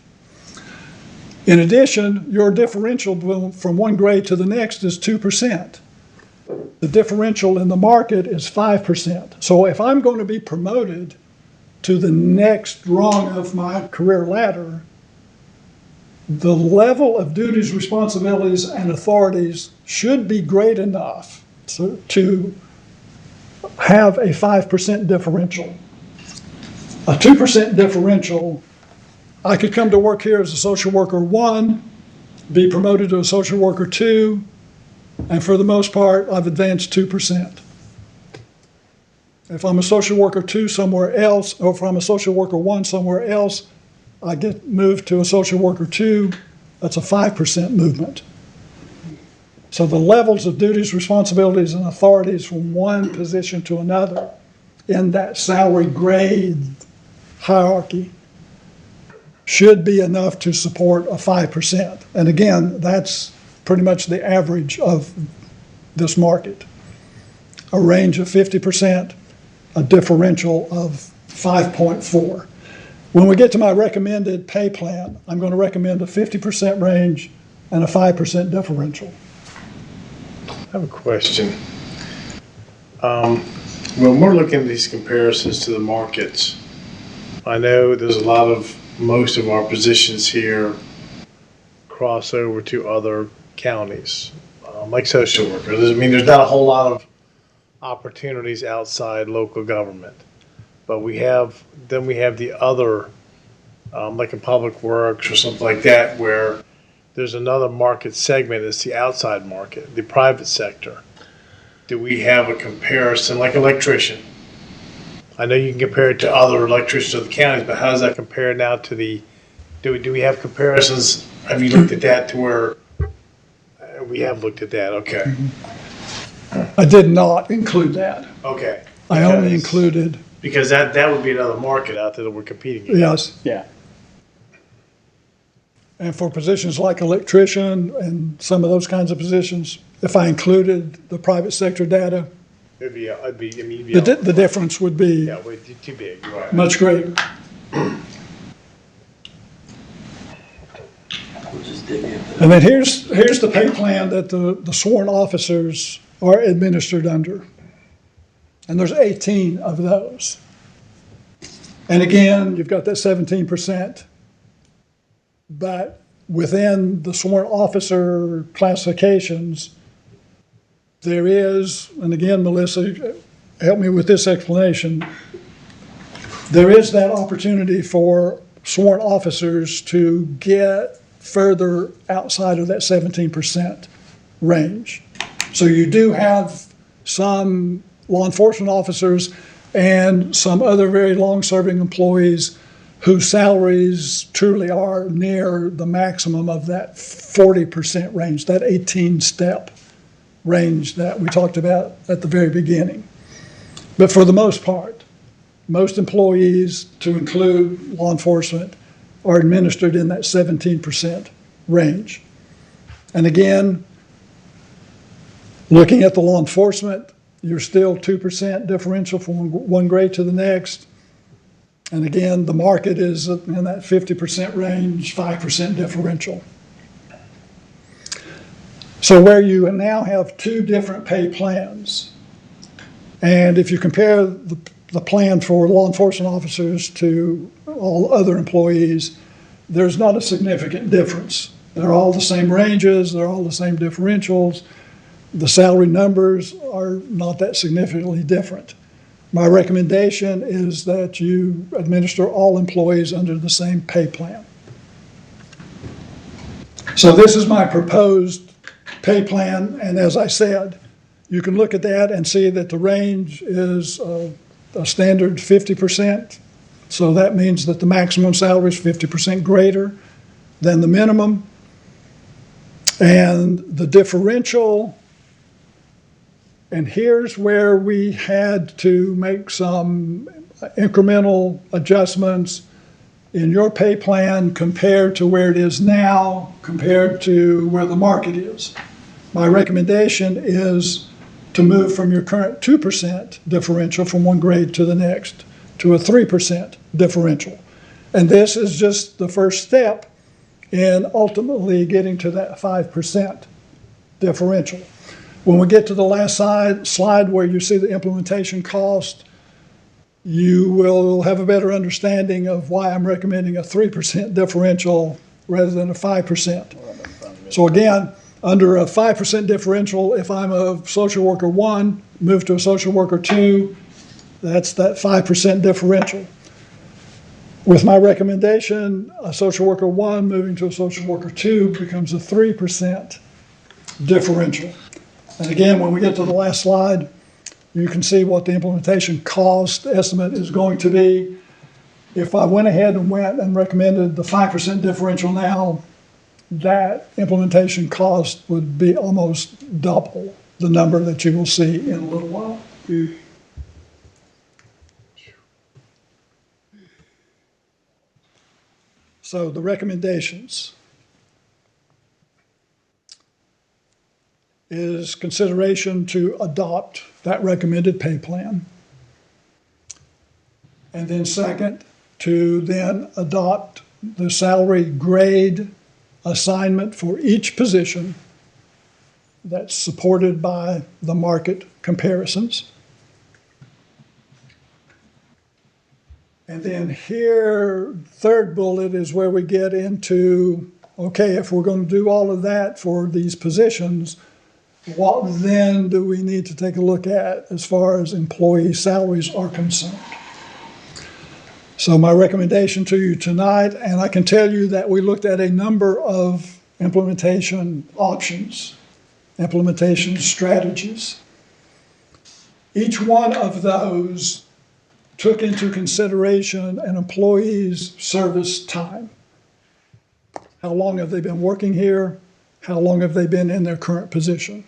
In addition, your differential from one grade to the next is 2%. The differential in the market is 5%. So if I'm going to be promoted to the next rung of my career ladder, the level of duties, responsibilities, and authorities should be great enough to have a 5% differential. A 2% differential, I could come to work here as a social worker 1, be promoted to a social worker 2, and for the most part, I've advanced 2%. If I'm a social worker 2 somewhere else, or if I'm a social worker 1 somewhere else, I get moved to a social worker 2, that's a 5% movement. So the levels of duties, responsibilities, and authorities from one position to another in that salary grade hierarchy should be enough to support a 5%. And again, that's pretty much the average of this market. A range of 50%, a differential of 5.4. When we get to my recommended pay plan, I'm going to recommend a 50% range and a 5% differential. I have a question. When we're looking at these comparisons to the markets, I know there's most of our positions here cross over to other counties, like social workers. There's not a whole lot of opportunities outside local government, but we have the other, like in public works or something like that, where there's another market segment. It's the outside market, the private sector. Do we have a comparison, like electrician? I know you can compare it to other electricians of the counties, but how does that compare now to do we have comparisons? Have you looked at that to where, we have looked at that, okay. I did not include that. Okay. I only included, Because that would be another market out there that we're competing in. yes, Yeah. and for positions like electrician and some of those kinds of positions, if I included the private sector data, It'd be the difference would be yeah, way too big, you're right. much greater. And then here's the pay plan that the sworn officers are administered under. And there's 18 of those. And again, you've got that 17%. But within the sworn officer classifications, there is, and again, Melissa, help me with this explanation, there is that opportunity for sworn officers to get further outside of that 17% range. So you do have some law enforcement officers and some other very long-serving employees whose salaries truly are near the maximum of that 40% range, that 18-step range that we talked about at the very beginning. But for the most part, most employees, to include law enforcement, are administered in that 17% range. And again, looking at the law enforcement, you're still 2% differential from one grade to the next. And again, the market is in that 50% range, 5% differential. So where you now have two different pay plans, and if you compare the plan for law enforcement officers to all other employees, there's not a significant difference. They're all the same ranges, they're all the same differentials. The salary numbers are not that significantly different. My recommendation is that you administer all employees under the same pay plan. So this is my proposed pay plan, and as I said, you can look at that and see that the range is a standard 50%. So that means that the maximum salary is 50% greater than the minimum. And the differential, and here's where we had to make some incremental adjustments in your pay plan compared to where it is now, compared to where the market is. My recommendation is to move from your current 2% differential from one grade to the next to a 3% differential. And this is just the first step in ultimately getting to that 5% differential. When we get to the last slide where you see the implementation cost, you will have a better understanding of why I'm recommending a 3% differential rather than a 5%. So again, under a 5% differential, if I'm a social worker 1, move to a social worker 2, that's that 5% differential. With my recommendation, a social worker 1 moving to a social worker 2 becomes a 3% differential. And again, when we get to the last slide, you can see what the implementation cost estimate is going to be. If I went ahead and recommended the 5% differential now, that implementation cost would be almost double the number that you will see in a little while. So the recommendations is consideration to adopt that recommended pay plan. And then second, to then adopt the salary grade assignment for each position that's supported by the market comparisons. And then here, third bullet is where we get into, okay, if we're going to do all of that for these positions, what then do we need to take a look at as far as employee salaries are concerned? So my recommendation to you tonight, and I can tell you that we looked at a number of implementation options, implementation strategies. Each one of those took into consideration an employee's service time. How long have they been working here? How long have they been in their current position?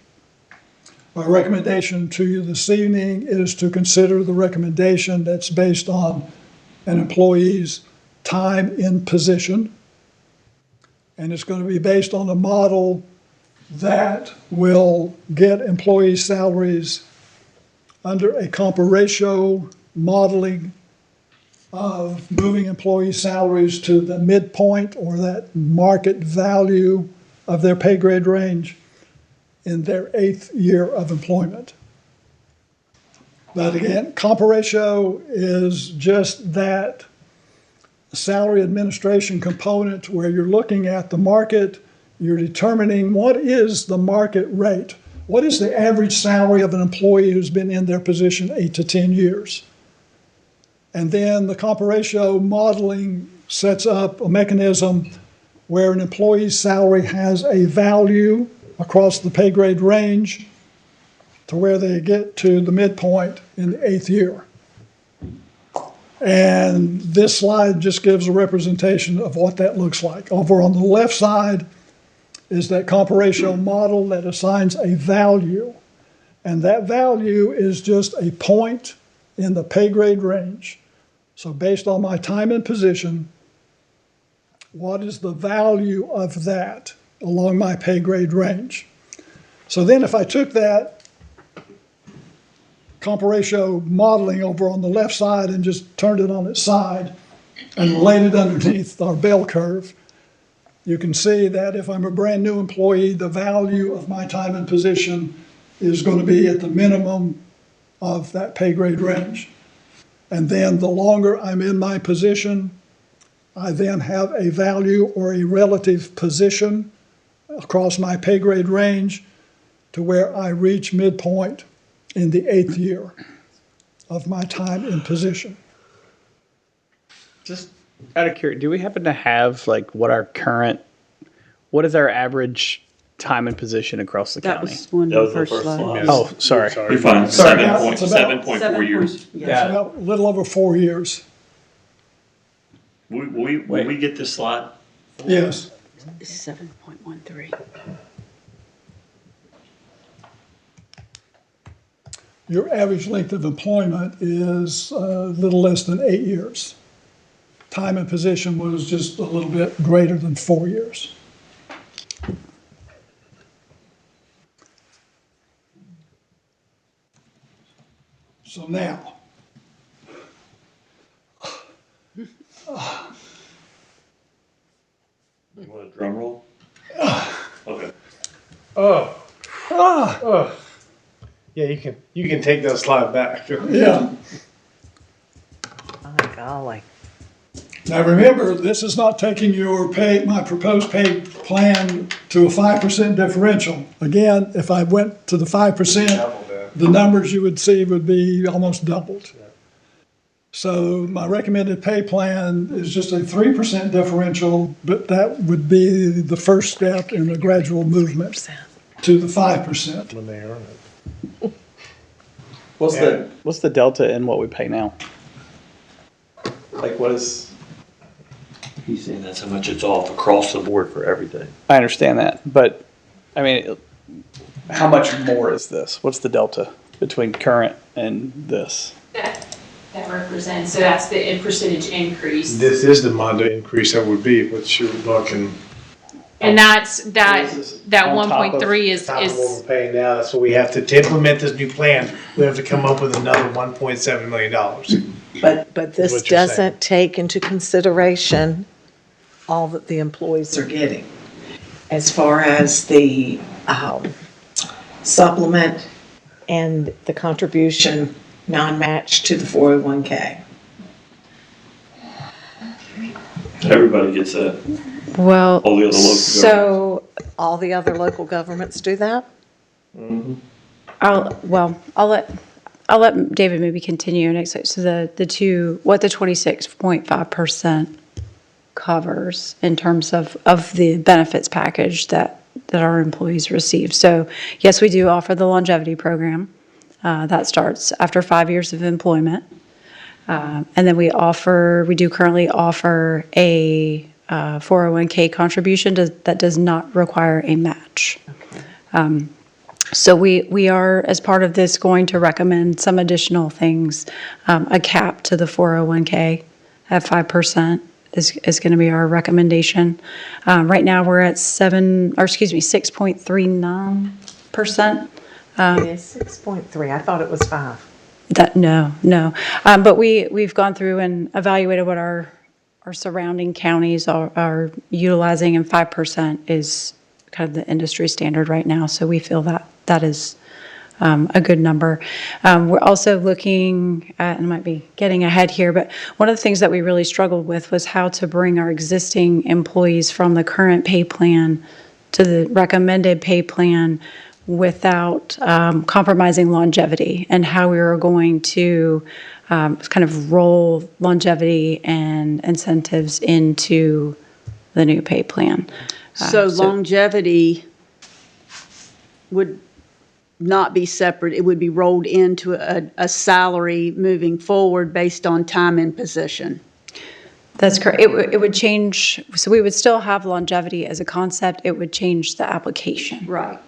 My recommendation to you this evening is to consider the recommendation that's based on an employee's time in position. And it's going to be based on a model that will get employee salaries under a compa ratio modeling of moving employee salaries to the midpoint or that market value of their pay grade range in their 8th year of employment. But again, compa ratio is just that salary administration component where you're looking at the market, you're determining what is the market rate. What is the average salary of an employee who's been in their position 8 to 10 years? And then the compa ratio modeling sets up a mechanism where an employee's salary has a value across the pay grade range to where they get to the midpoint in the 8th year. And this slide just gives a representation of what that looks like. Over on the left side is that compa ratio model that assigns a value. And that value is just a point in the pay grade range. So based on my time and position, what is the value of that along my pay grade range? So then if I took that comp ratio modeling over on the left side and just turned it on its side and laid it underneath our bell curve, you can see that if I'm a brand new employee, the value of my time and position is going to be at the minimum of that pay grade range. And then the longer I'm in my position, I then have a value or a relative position across my pay grade range to where I reach midpoint in the 8th year of my time in position. Just out of curiosity, do we happen to have like what is our average time and position across the That county? was one That of was the the first first slide. slide. Oh, sorry. You're fine. Sorry. 7.4 years. Yeah. It's about a little over 4 years. Will we get this slide? Yes. 7.13. Your average length of employment is a little less than 8 years. Time and position was just a little bit greater than 4 years. So now, You want a drum roll? Okay. Yeah, you can take that slide back. yeah. My golly. Now remember, this is not taking your my proposed pay plan to a 5% differential. Again, if I went to the 5%, Double that. the numbers you would see would be almost doubled. So my recommended pay plan is just a 3% differential, but that would be the first step in a gradual movement to the 5%. When they earn it. What's the delta in what we pay now? Like what is? He's saying that's how much it's off across the board for everything. I understand that, but I mean, how much more is this? What's the delta between current and this? That represents, so that's the percentage increase. This is the amount of increase that would be, what you're looking. And that's, What is that this? that On top of- 1.3 is, Top of what we're paying now, that's what we have to implement this new plan, we have to come up with another $1.7 million. But Is this what you're saying. doesn't take into consideration all that the employees are getting as far as the supplement and the contribution non-matched to the 401k. Everybody gets that. Well, All the other local so All the other local governments do that? I'll let David maybe continue next. So the 26.5% covers in terms of the benefits package that our employees receive. So yes, we do offer the longevity program. That starts after 5 years of employment. And then we do currently offer a 401k contribution that does not require a match. So we are, as part of this, going to recommend some additional things. A cap to the 401k at 5% is going to be our recommendation. Right now, we're at 6.39%. It is 6.3, I thought it was 5. No. But we've gone through and evaluated what our surrounding counties are utilizing, and 5% is kind of the industry standard right now. So we feel that is a good number. We're also looking at, and I might be getting ahead here, but one of the things that we really struggled with was how to bring our existing employees from the current pay plan to the recommended pay plan without compromising longevity, and how we were going to kind of roll longevity and incentives into the new pay plan. So longevity would not be separate, it would be rolled into a salary moving forward based on time and position. That's correct. It would change, so we would still have longevity as a concept, it would change the application. Right.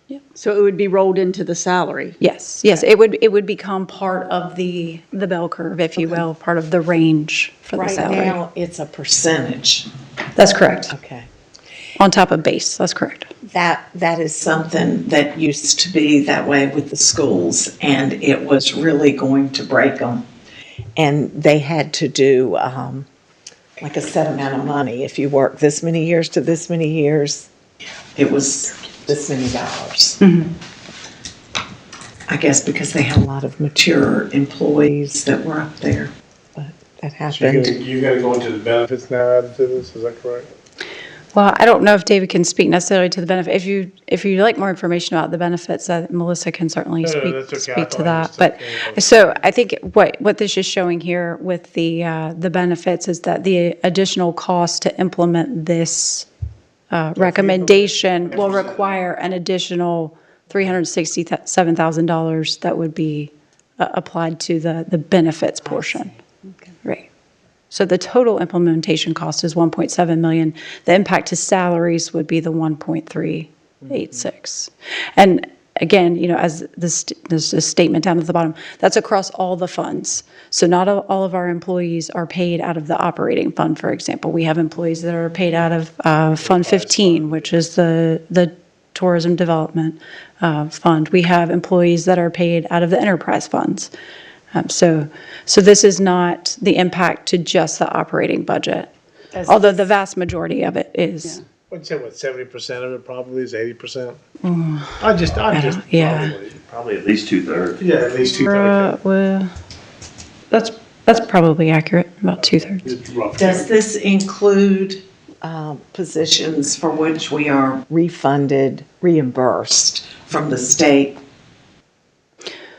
Yep. So it would be rolled into the salary. Yes, it would become part of the bell curve, if you will, part of the range for the Right salary. now, it's a percentage. That's correct. Okay. On top of base, that's correct. that is something that used to be that way with the schools, and it was really going to break them. And they had to do like a set amount of money. If you work this many years to this many years, it was this many dollars. I guess because they had a lot of mature employees that were up there, but that happened. You gotta go into the benefits now added to this, is that correct? Well, I don't know if David can speak necessarily to the benefit. If you'd like more information about the benefits, Melissa can certainly No, speak, that's okay. I speak to thought I that. just But, took so I think what this is showing here with the benefits is that the additional cost to implement this recommendation will require an additional $367,000 that would be applied to the benefits portion. Right. So the total implementation cost is 1.7 million. The impact to salaries would be the 1.386. And again, as there's a statement down at the bottom, that's across all the funds. So not all of our employees are paid out of the operating fund, for example. We have employees that are paid out of Fund 15, which is the Tourism Development Fund. We have employees that are paid out of the enterprise funds. So this is not the impact to just the operating budget, although the vast majority of it is. What'd you say, 70% of it probably is 80%? Mm. I'm just yeah. Probably at least 2/3. Yeah, at least 2/3. Well, that's probably accurate, about 2/3. It's rough. Does this include positions for which we are reimbursed from the state?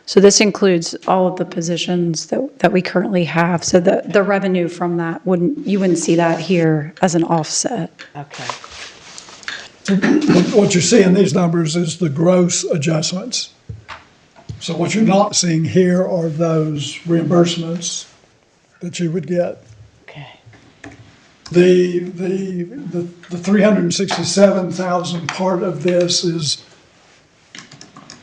So this includes all of the positions that we currently have. So the revenue from that you wouldn't see that here as an offset. Okay. What you see in these numbers is the gross adjustments. So what you're not seeing here are those reimbursements that you would get. Okay. The 367,000 part of this is,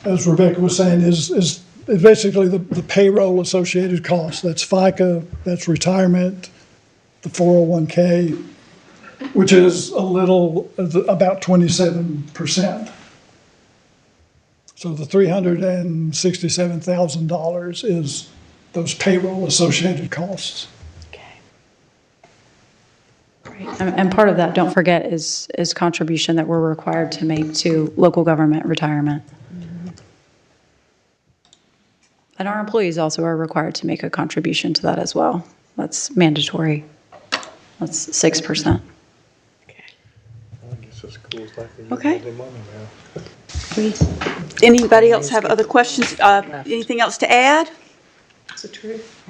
as Rebecca was saying, is basically the payroll associated costs. That's FICA, that's retirement, the 401k, which is about 27%. So the $367,000 is those payroll associated costs. And part of that, don't forget, is contribution that we're required to make to local government retirement. And our employees also are required to make a contribution to that as well. That's mandatory. That's 6%. Okay. Anybody else have other questions? Anything else to add? That's the truth.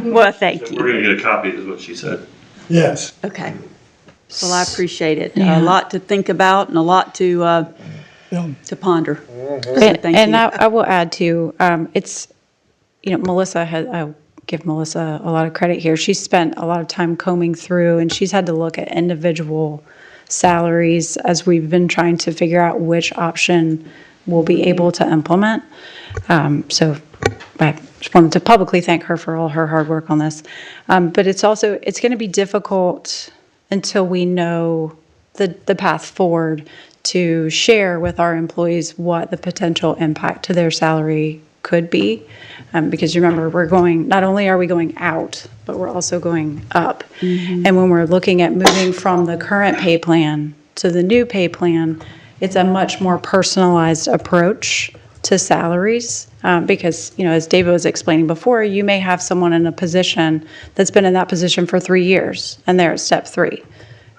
Well, thank So you. we're going to get a copy, is what she said. Yes. Okay. Well, I appreciate it. Yeah. A lot to think about and a lot to ponder. Thank And you. I will add too, it's, Melissa I'll give Melissa a lot of credit here. She spent a lot of time combing through, and she's had to look at individual salaries as we've been trying to figure out which option we'll be able to implement. So I just wanted to publicly thank her for all her hard work on this. But it's going to be difficult until we know the path forward to share with our employees what the potential impact to their salary could be. Because remember, not only are we going out, but we're also going up. Mm-hmm. And when we're looking at moving from the current pay plan to the new pay plan, it's a much more personalized approach to salaries. Because, as David was explaining before, you may have someone in a position that's been in that position for 3 years, and they're at step 3.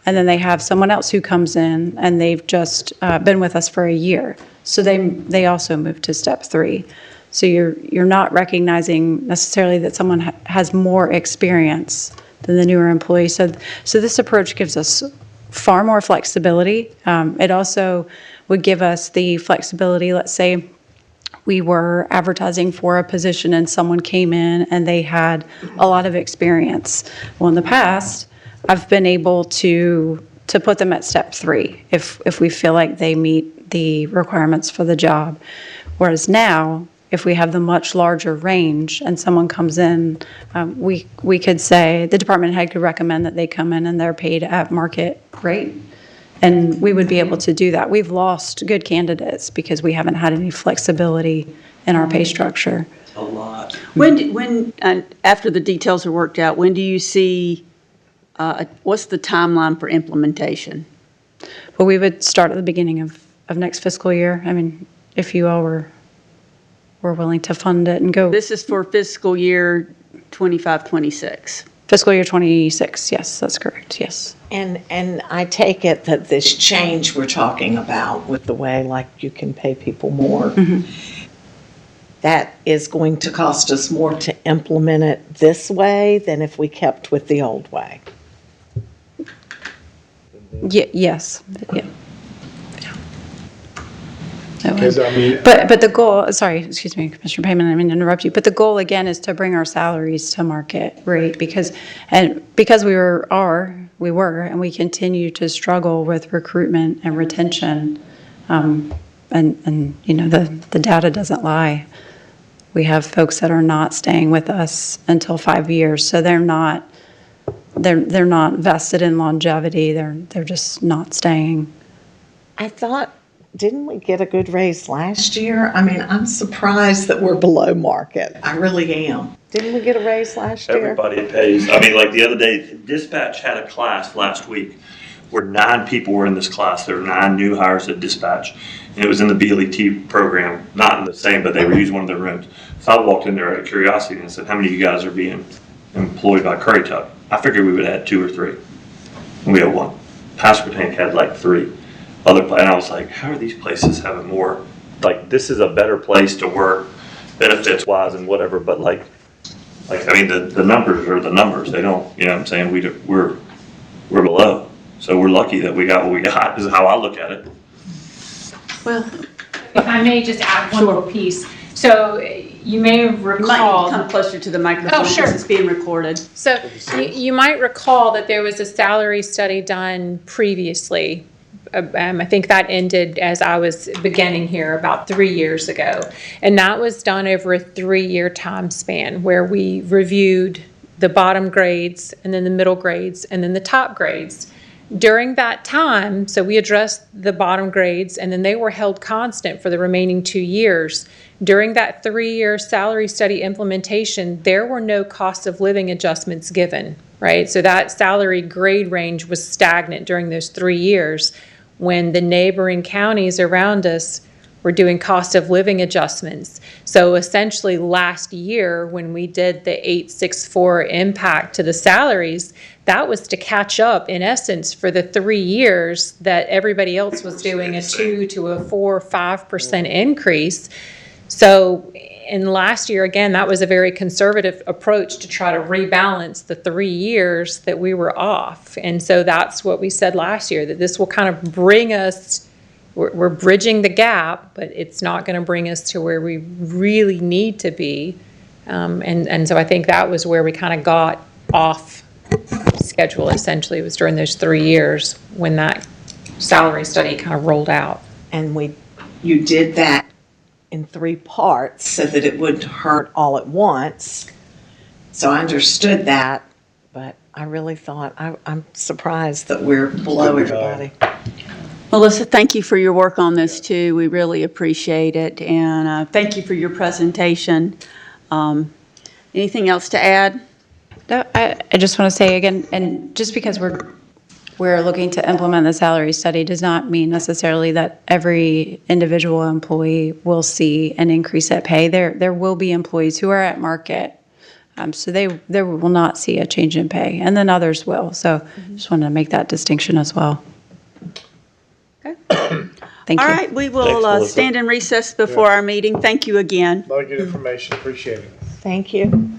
And then they have someone else who comes in, and they've just been with us for a year. So they also move to step 3. So you're not recognizing necessarily that someone has more experience than the newer employee. So this approach gives us far more flexibility. It also would give us the flexibility. Let's say we were advertising for a position and someone came in and they had a lot of experience. Well, in the past, I've been able to put them at step 3 if we feel like they meet the requirements for the job. Whereas now, if we have the much larger range and someone comes in, we could say, the department head could recommend that they come in and they're paid at market rate. And we would be able to do that. We've lost good candidates because we haven't had any flexibility in our pay structure. A lot. After the details are worked out, when do you see, what's the timeline for implementation? Well, we would start at the beginning of next fiscal year. I mean, if you all were willing to fund it and go. This is for fiscal year 25, 26. Fiscal year 26, yes, that's correct, yes. And I take it that this change we're talking about with the way, like, you can pay people more, that is going to cost us more to implement it this way than if we kept with the old way. Yes, yeah. That Because, would. I mean, But the goal, sorry, excuse me, Commissioner Payman, I didn't mean to interrupt you, but the goal again is to bring our salaries to market rate because we were, and we continue to struggle with recruitment and retention. And you know, the data doesn't lie. We have folks that are not staying with us until 5 years, so they're not vested in longevity. They're just not staying. I thought, didn't we get a good raise last year? I mean, I'm surprised that we're below market. I really am. Didn't we get a raise last year? Everybody pays. I mean, like the other day, dispatch had a class last week where 9 people were in this class. There were 9 new hires at dispatch. And it was in the BLET program, not in the same, but they were using one of their rooms. So I walked in there out of curiosity and said, how many of you guys are being employed by Currituck? I figured we would have had 2 or 3. And we had 1. Pasquotank had like 3. And I was like, how are these places having more? Like, this is a better place to work, benefits wise and whatever, but like I mean, the numbers are the numbers. They don't, you know what I'm saying? We're below. So we're lucky that we got what we got, is how I look at it. Well, If I may just add one little piece. So you may have you might need to recalled. come closer to the microphone Oh, sure. because it's being recorded. So you might recall that there was a salary study done previously. I think that ended as I was beginning here about 3 years ago. And that was done over a 3-year time span where we reviewed the bottom grades and then the middle grades and then the top grades. During that time, so we addressed the bottom grades and then they were held constant for the remaining 2 years. During that 3-year salary study implementation, there were no cost of living adjustments given, right? So that salary grade range was stagnant during those 3 years when the neighboring counties around us were doing cost of living adjustments. So essentially last year when we did the 864 impact to the salaries, that was to catch up in essence for the 3 years that everybody else was doing a 2 to a 4 or 5% increase. So in last year, again, that was a very conservative approach to try to rebalance the 3 years that we were off. And so that's what we said last year, that this will kind of bring us, we're bridging the gap, but it's not going to bring us to where we really need to be. And so I think that was where we kind of got off schedule, essentially. It was during those 3 years when that salary study kind of rolled out. And you did that in 3 parts so that it wouldn't hurt all at once. So I understood that, but I really thought, I'm surprised that we're below everybody. Melissa, thank you for your work on this too. We really appreciate it. And thank you for your presentation. Anything else to add? No, I just want to say again, and just because we're looking to implement the salary study does not mean necessarily that every individual employee will see an increase at pay. There will be employees who are at market, so they will not see a change in pay, and then others will. So just wanted to make that distinction as well. Okay. Thank you. All right, we Thanks, will Melissa. stand in recess before our meeting. Thank you again. a lot of good information, appreciate it. Thank you.